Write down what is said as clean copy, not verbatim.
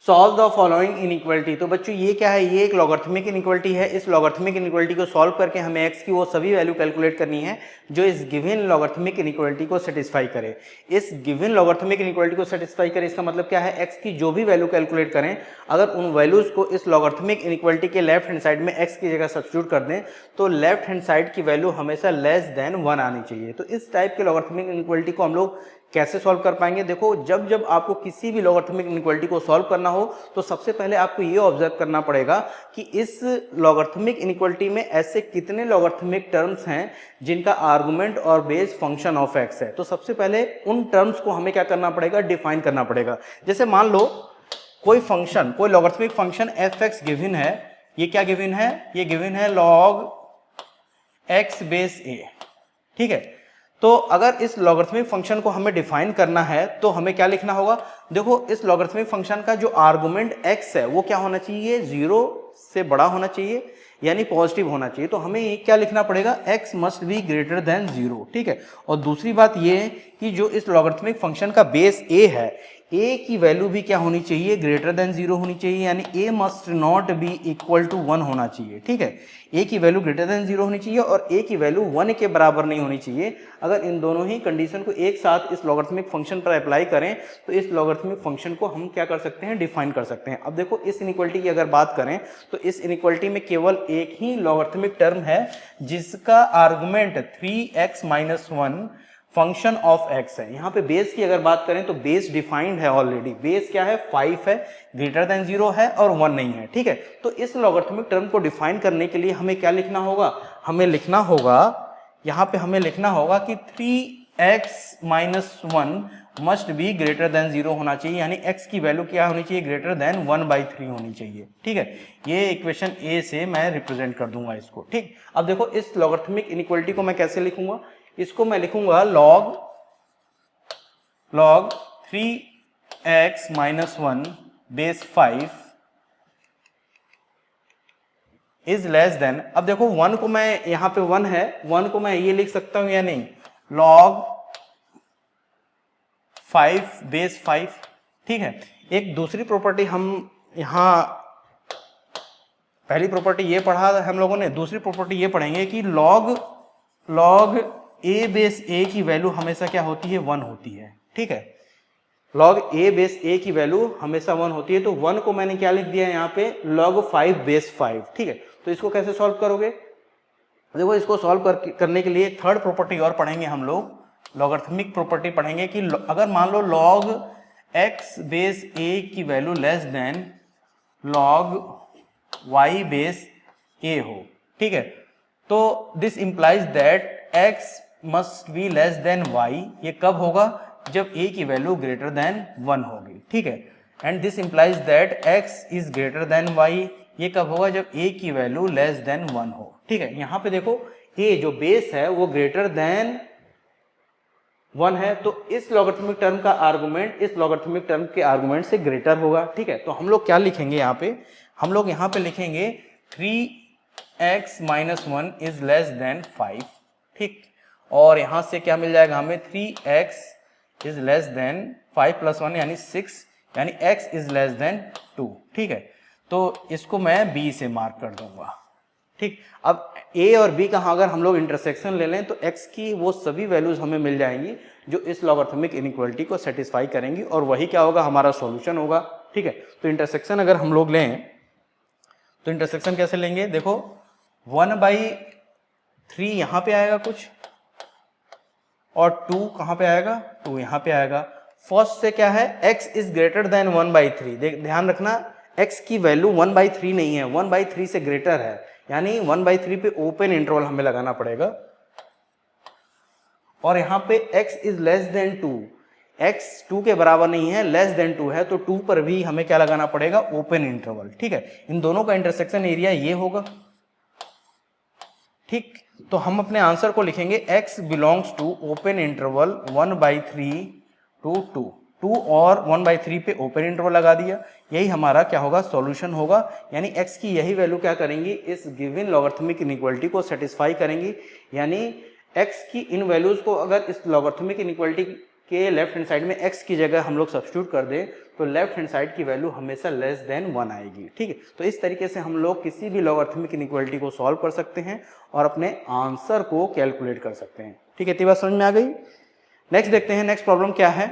Solve the following inequality. तो बच्चों ये क्या है, ये एक लॉगरिथमिक इनइक्वालिटी है। इस लॉगरिथमिक इनइक्वालिटी को सॉल्व करके हमें एक्स की वो सभी वैल्यू कैलकुलेट करनी है जो इस गिवन लॉगरिथमिक इनइक्वालिटी को सेटिस्फाई करे। इस गिवन लॉगरिथमिक इनइक्वालिटी को सेटिस्फाई करे इसका मतलब क्या है, एक्स की जो भी वैल्यू कैलकुलेट करें अगर उन वैल्यूज को इस लॉगरिथमिक इनइक्वालिटी के लेफ्ट हैंड साइड में एक्स की जगह सब्स्टिट्यूट कर दें तो लेफ्ट हैंड साइड की वैल्यू हमेशा लेस देन 1 आनी चाहिए। तो इस टाइप के लॉगरिथमिक इनइक्वालिटी को हम लोग कैसे सॉल्व कर पाएंगे। देखो जब जब आपको किसी भी लॉगरिथमिक इनइक्वालिटी को सॉल्व करना हो तो सबसे पहले आपको ये ऑब्जर्व करना पड़ेगा कि इस लॉगरिथमिक इनइक्वालिटी में ऐसे कितने लॉगरिथमिक टर्म्स हैं जिनका आर्गुमेंट और बेस फंक्शन ऑफ एक्स है। तो सबसे पहले उन टर्म्स को हमें क्या करना पड़ेगा, डिफाइन करना पड़ेगा। जैसे मान लो कोई फंक्शन, कोई logarithmic function F x given है। ये क्या गिवन है, ये गिवन है लॉग एक्स बेस ए। ठीक है, तो अगर इस लॉगरिथमिक फंक्शन को हमें डिफाइन करना है तो हमें क्या लिखना होगा। देखो इस लॉगरिथमिक फंक्शन का जो आर्गुमेंट x है वो क्या होना चाहिए, 0 से बड़ा होना चाहिए यानी पॉजिटिव होना चाहिए। तो हमें ये क्या लिखना पड़ेगा, x must be greater than 0। ठीक है, और दूसरी बात ये कि जो इस लॉगरिथमिक फंक्शन का बेस a है, a की वैल्यू भी क्या होनी चाहिए, ग्रेटर देन 0 होनी चाहिए, यानी a must not be equal to 1 होना चाहिए। ठीक है, a की वैल्यू ग्रेटर देन 0 होनी चाहिए और a की वैल्यू 1 के बराबर नहीं होनी चाहिए। अगर इन दोनों ही कंडीशन को एक साथ इस लॉगरिथमिक फंक्शन पर अप्लाई करें तो इस लॉगरिथमिक फंक्शन को हम क्या कर सकते हैं, डिफाइन कर सकते हैं। अब देखो इस इनइक्वालिटी की अगर बात करें तो इस इनइक्वालिटी में केवल एक ही लॉगरिथमिक टर्म है जिसका argument 3x - 1 function of x है। यहाँ पे बेस की अगर बात करें तो बेस डिफाइंड है ऑलरेडी। बेस क्या है, 5 है, ग्रेटर देन 0 है और 1 नहीं है। ठीक है, तो इस लॉगरिथमिक टर्म को डिफाइन करने के लिए हमें क्या लिखना होगा, हमें लिखना होगा, यहाँ पे हमें लिखना होगा कि 3x - 1 must be greater than 0 होना चाहिए, यानी x की वैल्यू क्या होनी चाहिए, ग्रेटर देन 1/3 होनी चाहिए। ठीक है, ये इक्वेशन ए से मैं रिप्रेजेंट कर दूंगा इसको। ठीक, अब देखो इस लॉगरिथमिक इनइक्वालिटी को मैं कैसे लिखूंगा, इसको मैं लिखूंगा log 3x - 1 base 5 is less than. अब देखो 1 को मैं, यहां पे 1 है, 1 को मैं ये लिख सकता हूं या नहीं, log 5 बेस 5। ठीक है, एक दूसरी प्रॉपर्टी हम यहां, पहली प्रॉपर्टी ये पढ़ा हम लोगों ने, दूसरी प्रॉपर्टी ये पढ़ेंगे कि log a बेस a की वैल्यू हमेशा क्या होती है, 1 होती है। ठीक है, log a बेस a की वैल्यू हमेशा 1 होती है। तो 1 को मैंने क्या लिख दिया यहाँ पे, log 5 बेस 5। ठीक है, तो इसको कैसे सॉल्व करोगे, देखो इसको सॉल्व करने के लिए थर्ड प्रॉपर्टी और पढ़ेंगे हम लोग, लॉगरिथमिक प्रॉपर्टी पढ़ेंगे कि अगर मान लो log x बेस a की value less than log y base a हो। ठीक है, तो this implies that x must be less than y। ये कब होगा, जब a की वैल्यू ग्रेटर देन 1 होगी। ठीक है, and this implies that x is greater than y। ये कब होगा, जब a की वैल्यू लेस देन 1 हो। ठीक है, यहां पे देखो a जो बेस है वो ग्रेटर देन 1 है, तो इस लॉगरिथमिक टर्म का आर्गुमेंट इस लॉगरिथमिक टर्म के आर्गुमेंट से ग्रेटर होगा। ठीक है, तो हम लोग क्या लिखेंगे यहाँ पे, हम लोग यहाँ पे लिखेंगे 3x - 1 इज लेस देन 5। ठीक, और यहां से क्या मिल जाएगा हमें, 3x इज लेस देन 5 + 1 यानी 6, यानी x इज लेस देन 2। ठीक है, तो इसको मैं b से मार्क कर दूंगा। ठीक, अब a और b का अगर हम लोग इंटरसेक्शन ले लें तो x की वो सभी वैल्यूज हमें मिल जाएंगी जो इस लॉगरिथमिक इनइक्वालिटी को सेटिस्फाई करेंगी और वही क्या होगा, हमारा सॉल्यूशन होगा। ठीक है, तो इंटरसेक्शन अगर हम लोग लें तो इंटरसेक्शन कैसे लेंगे, देखो 1/3 यहां पे आएगा कुछ और 2 कहां पे आएगा, 2 यहां पे आएगा। फर्स्ट से क्या है, x इज ग्रेटर देन 1/3। ध्यान रखना x की वैल्यू 1/3 नहीं है, 1/3 से ग्रेटर है, यानी 1/3 पे ओपन इंटरवल हमें लगाना पड़ेगा। और यहां पे x is less than 2, x 2 के बराबर नहीं है, लेस देन 2 है, तो 2 पर भी हमें क्या लगाना पड़ेगा, ओपन इंटरवल। ठीक है, इन दोनों का इंटरसेक्शन एरिया ये होगा। ठीक, तो हम अपने आंसर को लिखेंगे x belongs to open interval 1/3 to 2। 2 और 1/3 पे ओपन इंटरवल लगा दिया, यही हमारा क्या होगा, सॉल्यूशन होगा। यानी x की यही वैल्यू क्या करेंगी, इस गिवन लॉगरिथमिक इनइक्वालिटी को सेटिस्फाई करेंगी। यानी x की इन वैल्यूज को अगर इस लॉगरिथमिक इनइक्वालिटी कि लेफ्ट हैंड साइड में x की जगह हम लोग सब्स्टिट्यूट कर दें तो लेफ्ट हैंड साइड की वैल्यू हमेशा लेस देन 1 आएगी। ठीक है, तो इस तरीके से हम लोग किसी भी लॉगरिथमिक इनइक्वालिटी को सॉल्व कर सकते हैं और अपने आंसर को कैलकुलेट कर सकते हैं। ठीक है, इतनी बात समझ में आ गई। नेक्स्ट देखते हैं, नेक्स्ट प्रॉब्लम क्या है।